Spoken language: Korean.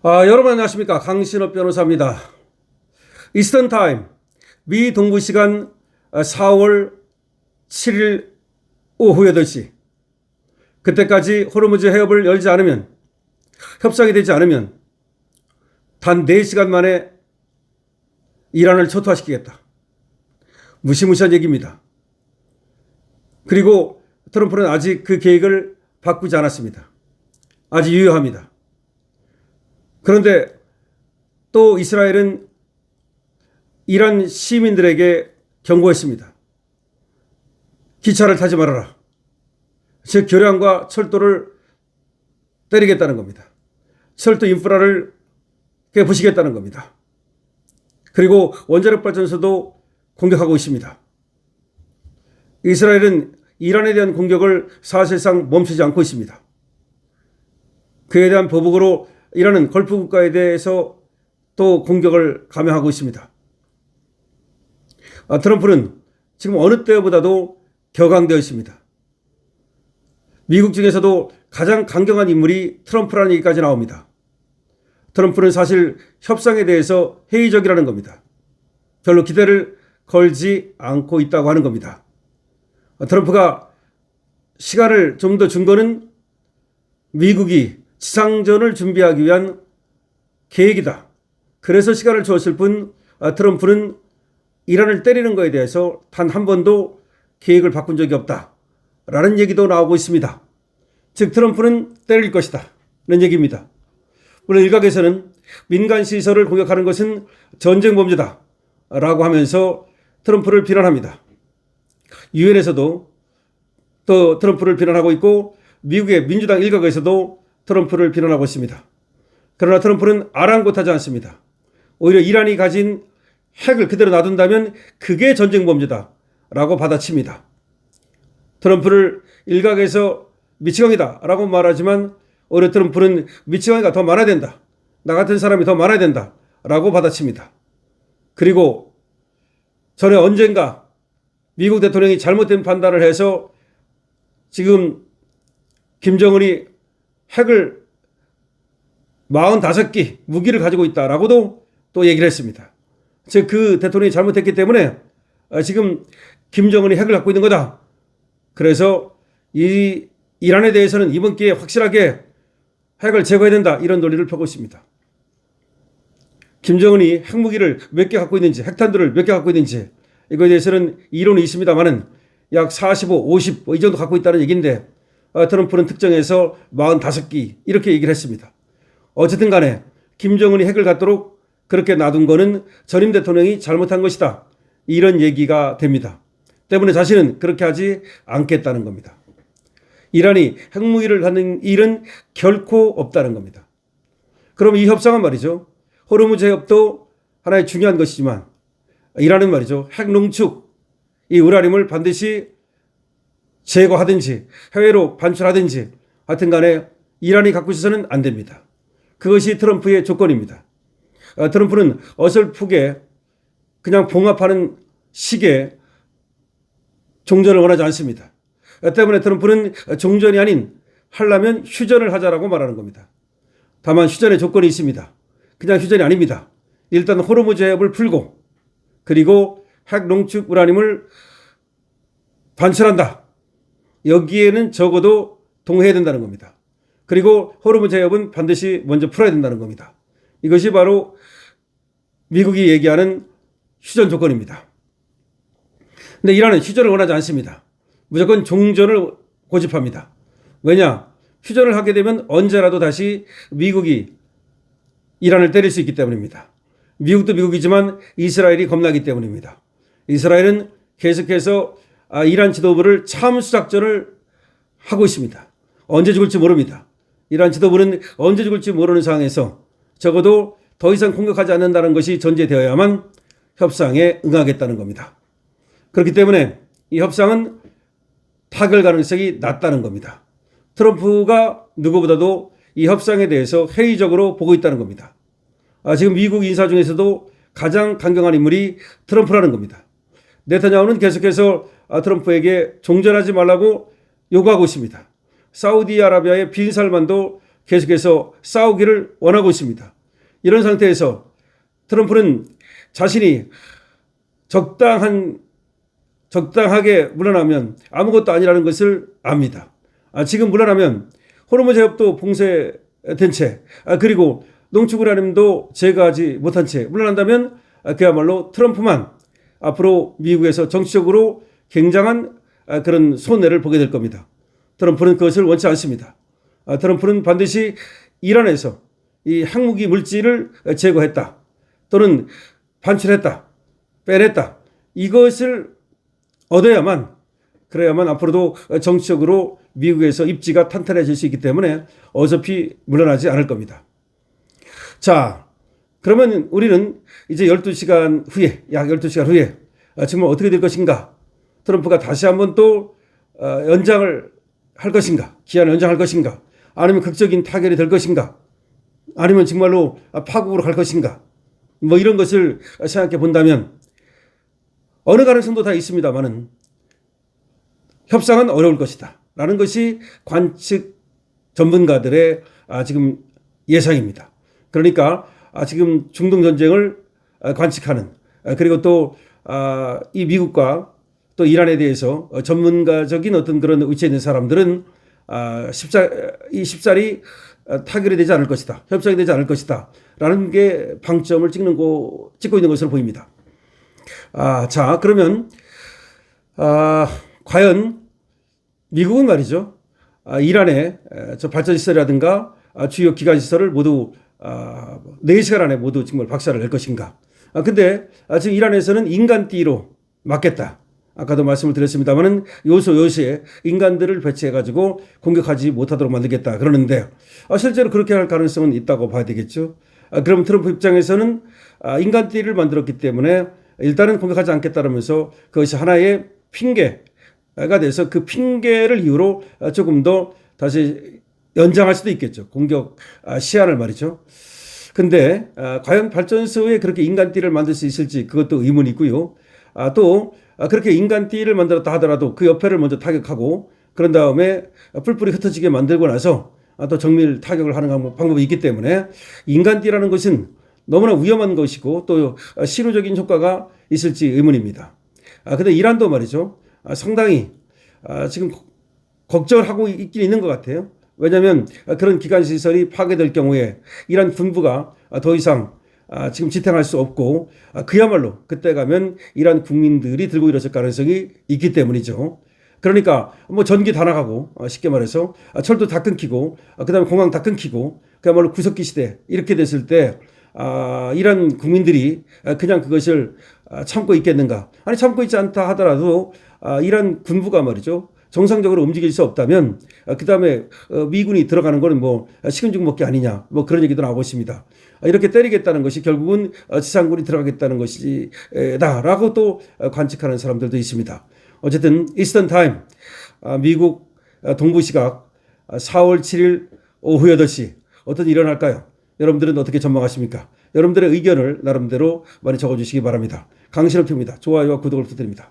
여러분 안녕하십니까. 강신업 변호사입니다. 이스턴 타임 미 동부 시간 4월 7일 오후 8시, 그때까지 호르무즈 해협을 열지 않으면, 협상이 되지 않으면 단 4시간 만에 이란을 초토화시키겠다. 무시무시한 얘기입니다. 그리고 트럼프는 아직 그 계획을 바꾸지 않았습니다. 아직 유효합니다. 그런데 또 이스라엘은 이란 시민들에게 경고했습니다. 기차를 타지 말아라. 즉 교량과 철도를 때리겠다는 겁니다. 철도 인프라를 부시겠다는 겁니다. 그리고 원자력 발전소도 공격하고 있습니다. 이스라엘은 이란에 대한 공격을 사실상 멈추지 않고 있습니다. 그에 대한 보복으로 이란은 걸프 국가에 대해서 또 공격을 감행하고 있습니다. 트럼프는 지금 어느 때보다도 격앙되어 있습니다. 미국 중에서도 가장 강경한 인물이 트럼프라는 얘기까지 나옵니다. 트럼프는 사실 협상에 대해서 회의적이라는 겁니다. 별로 기대를 걸지 않고 있다고 하는 겁니다. 트럼프가 시간을 좀 더 준 거는 미국이 지상전을 준비하기 위한 계획이다. 그래서 시간을 주었을 뿐 트럼프는 이란을 때리는 것에 대해서 단 한 번도 계획을 바꾼 적이 없다라는 얘기도 나오고 있습니다. 즉 트럼프는 때릴 것이다 라는 얘기입니다. 물론 일각에서는 민간 시설을 공격하는 것은 전쟁 범죄다 라고 하면서 트럼프를 비난합니다. 유엔에서도 또 트럼프를 비난하고 있고 미국의 민주당 일각에서도 트럼프를 비난하고 있습니다. 그러나 트럼프는 아랑곳하지 않습니다. 오히려 이란이 가진 핵을 그대로 놔둔다면 그게 전쟁 범죄다라고 받아칩니다. 트럼프를 일각에서 미치광이다라고 말하지만 오히려 트럼프는 미치광이가 더 많아야 된다. 나 같은 사람이 더 많아야 된다라고 받아칩니다. 그리고 전에 언젠가 미국 대통령이 잘못된 판단을 해서 지금 김정은이 핵을 45기 무기를 가지고 있다라고도 또 얘기를 했습니다. 즉 그 대통령이 잘못했기 때문에 지금 김정은이 핵을 갖고 있는 거다. 그래서 이 이란에 대해서는 이번 기회에 확실하게 핵을 제거해야 된다. 이런 논리를 펴고 있습니다. 김정은이 핵무기를 몇 개 갖고 있는지, 핵탄두를 몇 개 갖고 있는지 이거에 대해서는 이론이 있습니다만은 약 45, 50 이 정도 갖고 있다는 얘기인데 트럼프는 특정해서 45기 이렇게 얘기를 했습니다. 어쨌든 간에 김정은이 핵을 갖도록 그렇게 놔둔 거는 전임 대통령이 잘못한 것이다. 이런 얘기가 됩니다. 때문에 자신은 그렇게 하지 않겠다는 겁니다. 이란이 핵무기를 갖는 일은 결코 없다는 겁니다. 그럼 이 협상은 말이죠. 호르무즈 해협도 하나의 중요한 것이지만 이란은 말이죠. 핵 농축, 이 우라늄을 반드시 제거하든지 해외로 반출하든지 하여튼 간에 이란이 갖고 있어서는 안 됩니다. 그것이 트럼프의 조건입니다. 트럼프는 어설프게 그냥 봉합하는 식의 종전을 원하지 않습니다. 때문에 트럼프는 종전이 아닌 하려면 휴전을 하자라고 말하는 겁니다. 다만 휴전의 조건이 있습니다. 그냥 휴전이 아닙니다. 일단 호르무즈 해협을 풀고 그리고 핵 농축 우라늄을 반출한다. 여기에는 적어도 동의해야 된다는 겁니다. 그리고 호르무즈 해협은 반드시 먼저 풀어야 된다는 겁니다. 이것이 바로 미국이 얘기하는 휴전 조건입니다. 근데 이란은 휴전을 원하지 않습니다. 무조건 종전을 고집합니다. 왜냐? 휴전을 하게 되면 언제라도 다시 미국이 이란을 때릴 수 있기 때문입니다. 미국도 미국이지만 이스라엘이 겁나기 때문입니다. 이스라엘은 계속해서 이란 지도부를 참수 작전을 하고 있습니다. 언제 죽을지 모릅니다. 이란 지도부는 언제 죽을지 모르는 상황에서 적어도 더 이상 공격하지 않는다는 것이 전제되어야만 협상에 응하겠다는 겁니다. 그렇기 때문에 이 협상은 타결 가능성이 낮다는 겁니다. 트럼프가 누구보다도 이 협상에 대해서 회의적으로 보고 있다는 겁니다. 지금 미국 인사 중에서도 가장 강경한 인물이 트럼프라는 겁니다. 네타냐후는 계속해서 트럼프에게 종전하지 말라고 요구하고 있습니다. 사우디아라비아의 빈살만도 계속해서 싸우기를 원하고 있습니다. 이런 상태에서 트럼프는 자신이 적당하게 물러나면 아무것도 아니라는 것을 압니다. 지금 물러나면 호르무즈 해협도 봉쇄된 채 그리고 농축 우라늄도 제거하지 못한 채 물러난다면 그야말로 트럼프만 앞으로 미국에서 정치적으로 굉장한 그런 손해를 보게 될 겁니다. 트럼프는 그것을 원치 않습니다. 트럼프는 반드시 이란에서 이 핵무기 물질을 제거했다 또는 반출했다 빼냈다 이것을 얻어야만 그래야만 앞으로도 정치적으로 미국에서 입지가 탄탄해질 수 있기 때문에 어차피 물러나지 않을 겁니다. 자, 그러면 우리는 이제 12시간 후에 약 12시간 후에 정말 어떻게 될 것인가? 트럼프가 다시 한번 또 연장을 할 것인가? 기한을 연장할 것인가? 아니면 극적인 타결이 될 것인가? 아니면 정말로 파국으로 갈 것인가? 뭐 이런 것을 생각해 본다면 어느 가능성도 다 있습니다만은 협상은 어려울 것이다 라는 것이 관측 전문가들의 지금 예상입니다. 그러니까 지금 중동 전쟁을 관측하는 그리고 또 이 미국과 또 이란에 대해서 전문가적인 어떤 그런 위치에 있는 사람들은 쉽사리 타결이 되지 않을 것이다. 협상이 되지 않을 것이다. 라는 게 방점을 찍고 있는 것으로 보입니다. 자, 그러면 과연 미국은 말이죠. 이란의 저 발전시설이라든가 주요 기관시설을 모두 4시간 안에 모두 정말 박살을 낼 것인가. 근데 지금 이란에서는 인간띠로 막겠다. 아까도 말씀을 드렸습니다만은 요소에 인간들을 배치해가지고 공격하지 못하도록 만들겠다 그러는데 실제로 그렇게 할 가능성은 있다고 봐야 되겠죠. 그럼 트럼프 입장에서는 인간띠를 만들었기 때문에 일단은 공격하지 않겠다면서 그것이 하나의 핑계가 돼서 그 핑계를 이유로 조금 더 다시 연장할 수도 있겠죠. 공격 시한을 말이죠. 근데 과연 발전소에 그렇게 인간띠를 만들 수 있을지 그것도 의문이고요. 또 그렇게 인간띠를 만들었다 하더라도 그 옆에를 먼저 타격하고 그런 다음에 뿔뿔이 흩어지게 만들고 나서 또 정밀 타격을 하는 방법이 있기 때문에 인간띠라는 것은 너무나 위험한 것이고 또 실효적인 효과가 있을지 의문입니다. 근데 이란도 말이죠. 상당히 지금 걱정을 하고 있긴 있는 것 같아요. 왜냐하면 그런 기관시설이 파괴될 경우에 이란 군부가 더 이상 지금 지탱할 수 없고 그야말로 그때 가면 이란 국민들이 들고 일어설 가능성이 있기 때문이죠. 그러니까 뭐 전기 다 나가고 쉽게 말해서 철도 다 끊기고 그다음에 공항 다 끊기고 그야말로 구석기 시대 이렇게 됐을 때 이란 국민들이 그냥 그것을 참고 있겠는가? 아니 참고 있지 않다 하더라도 이란 군부가 말이죠. 정상적으로 움직일 수 없다면 그다음에 미군이 들어가는 거는 뭐 식은 죽 먹기 아니냐 뭐 그런 얘기도 나오고 있습니다. 이렇게 때리겠다는 것이 결국은 지상군이 들어가겠다는 것이다라고 또 관측하는 사람들도 있습니다. 어쨌든 이스턴 타임 미국 동부 시각 4월 7일 오후 8시 어떤 일이 일어날까요? 여러분들은 어떻게 전망하십니까? 여러분들의 의견을 나름대로 많이 적어주시기 바랍니다. 강신업 TV입니다. 좋아요와 구독을 부탁드립니다.